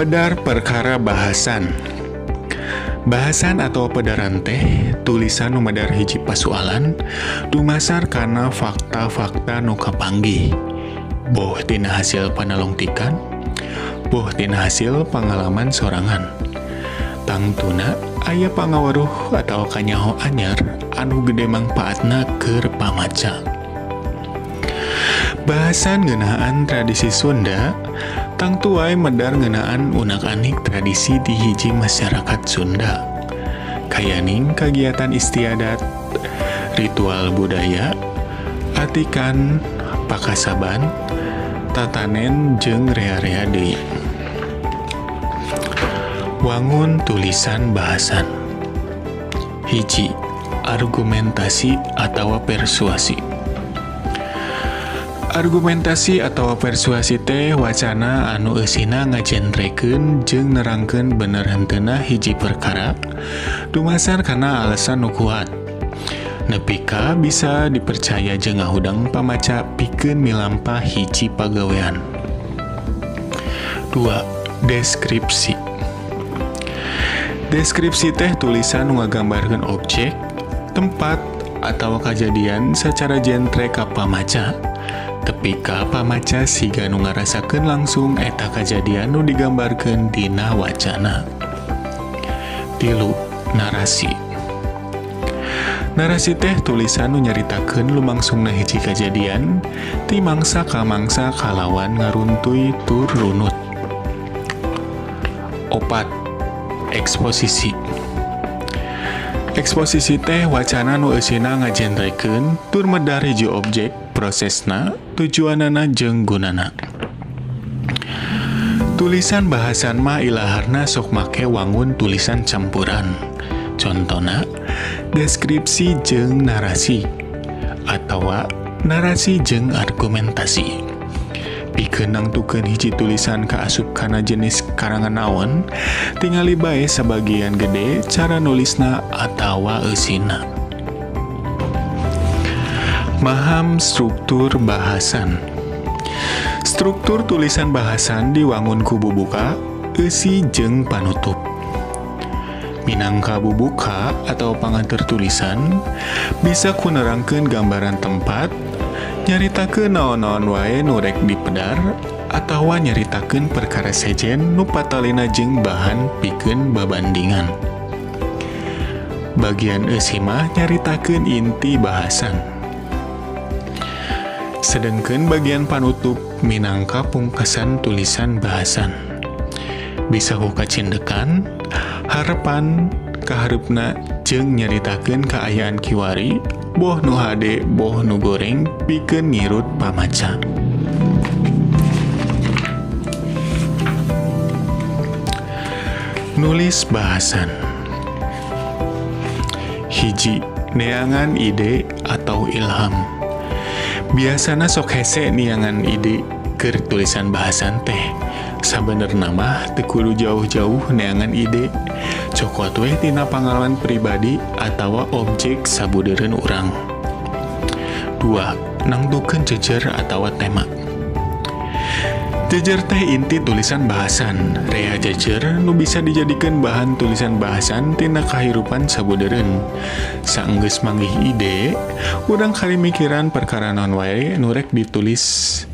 Pedar perkara bahasan. Bahasan atau pedaran teh tulisan nu medar hiji pasoalan dumasar kana fakta-fakta nu kapanggih. Boh tina hasil panalongtikan, boh tina hasil pengalaman sorangan. Tangtuna aya pangaweruh atau kanyaho anyar anu gede mangpaatna keur pamaca. Bahasan ngeunaan tradisi Sunda tangtu wae medar ngeunaan unak-anik tradisi di hiji masyarakat Sunda. Kayaning kagiatan istiadat, ritual budaya, atikan, pakasaban, tatanen jeung rea-rea deui. Wangun tulisan bahasan. Hiji, argumentasi atau persuasi. Argumentasi atau persuasi teh wacana anu eusina ngajenrekeun jeung nerangkeun bener henteuna hiji perkara dumasar kana alasan nu kuat. Nepi ka bisa dipercaya jeung ngahudang pamaca pikeun milampah hiji pagawean. 2. Deskripsi. Deskripsi teh tulisan nu ngagambarkeun objek, tempat, atau kejadian secara jentre ka pamaca. Tepi ka pamaca siga nu ngarasakeun langsung eta kejadian nu digambarkeun dina wacana. 3. Narasi. Narasi teh tulisan nu nyaritakeun lumangsungna hiji kejadian ti mangsa ka mangsa kalawan ngaruntuy tur runut. 4. Eksposisi. Eksposisi teh wacana nu eusina ngajenrekeun tur medar hiji objek, prosesna, tujuanana jeung gunana. Tulisan bahasan mah ilaharna sok make wangun tulisan campuran. Contona, deskripsi jeung narasi atawa narasi jeung argumentasi. Pikeun nangtukeun hiji tulisan kaasup kana jenis karangan naon, tingali bae sebagian gede cara nulisna atawa eusina. Maham struktur bahasan. Struktur tulisan bahasan diwangun ku bubuka, eusi jeung panutup. Minangka bubuka atau panganter tulisan bisa ku nerangkeun gambaran tempat, nyaritakeun naon-naon wae nu rek dipedar atawa nyaritakeun perkara sejen nu patalina jeung bahan pikeun babandingan. Bagian eusi mah nyaritakeun inti bahasan. Sedengkeun bagian panutup minangka pungkasan tulisan bahasan. Bisa ku kacindekan, harepan, kahareupna jeung nyaritakeun kaayaan kiwari, boh nu hade, boh nu goreng, pikeun ngirut pamaca. Nulis bahasan. Hiji, neangan ide atau ilham. Biasana sok hese neangan ide keur tulisan bahasan teh. Sabenerna mah teu kudu jauh-jauh neangan ide. Cokot we tina pengalaman pribadi atawa objek sabudeureun urang. 2. Nangtukeun jejer atawa tema. Jejer teh inti tulisan bahasan. Rea jejer nu bisa dijadikeun bahan tulisan bahasan tina kahirupan sabudeureun. Saenggeus manggih ide, urang kali mikiran perkara naon wae nu rek ditulis.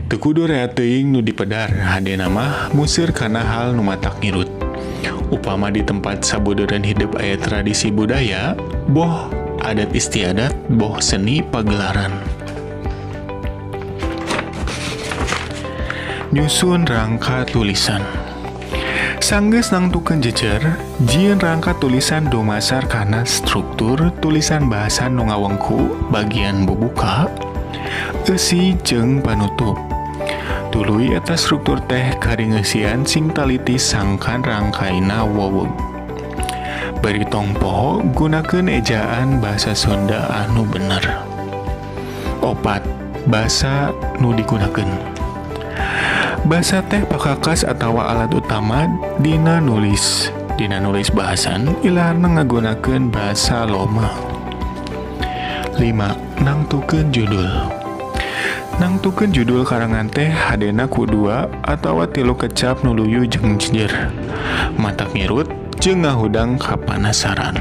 Teu kudu rea teuing nu dipedar, hadena mah museur kana hal nu matak ngirut. Upama di tempat sabudeureun hidup aya tradisi budaya, boh adat istiadat, boh seni pagelaran. Nyusun rangka tulisan. Sanggeus nangtukeun jejer, jieun rangka tulisan dumasar kana struktur tulisan bahasan nu ngawengku bagian bubuka, eusi jeung panutup. Tuluy eta struktur teh karingeusian sing taliti sangkan rangkaina weweg. Bari tongpo gunakeun ejaan basa Sunda anu bener. 4. Basa nu digunakeun. Basa teh pakakas atawa alat utama dina nulis. Dina nulis bahasan ilaharna ngagunakeun basa loma. 5. Nangtukeun judul. Nangtukeun judul karangan teh hadena ku 2 atawa 3 kecap nuluyu jeung jejer. Matak mirut jeung ngahudang kapanasaran.